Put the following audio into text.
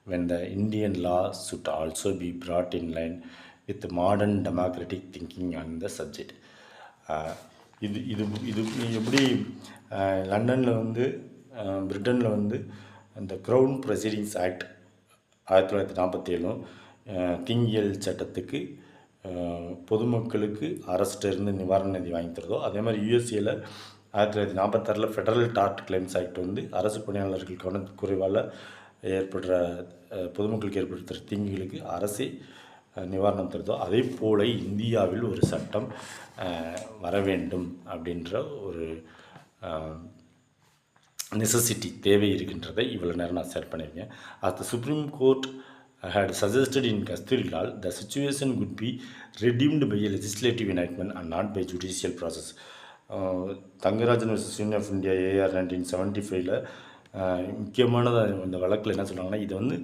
when the Indian law should also be brought in line with modern democratic thinking on the subject. இது இது இது எப்படி லண்டனில் வந்து பிரிட்டனில் வந்து அந்த க்ரௌன் ப்ரொசீடிங்ஸ் ஆக்ட் 1947 தீங்கியல் சட்டத்துக்கு பொதுமக்களுக்கு அரசிட்டிருந்து நிவாரண நிதி வாங்கி தருதோ, அதே மாதிரி யூஎஸ்ஏல 1946 ஃபெடரல் டார்ட் கிளைம்ஸ் ஆக்ட் வந்து அரசு பணியாளர்கள் கவனக்குறைவால் ஏற்படுற பொதுமக்களுக்கு ஏற்படுத்துகிற தீங்குகளுக்கு அரசே நிவாரணம் தருதோ, அதே போல் இந்தியாவில் ஒரு சட்டம் வர வேண்டும் அப்படின்ற ஒரு நெசசிட்டி தேவை இருக்கின்றதை இவ்வளோ நேரம் நான் ஷேர் பண்ணியிருக்கேன். as the Supreme Court had suggested in Kasturi law, the situation could be redeemed by a legislative enactment and not by judicial process. Thangarajan vs union of India AR 1975 முக்கியமானது இந்த வழக்கில் என்ன சொல்கிறாங்கன்னா, இது வந்து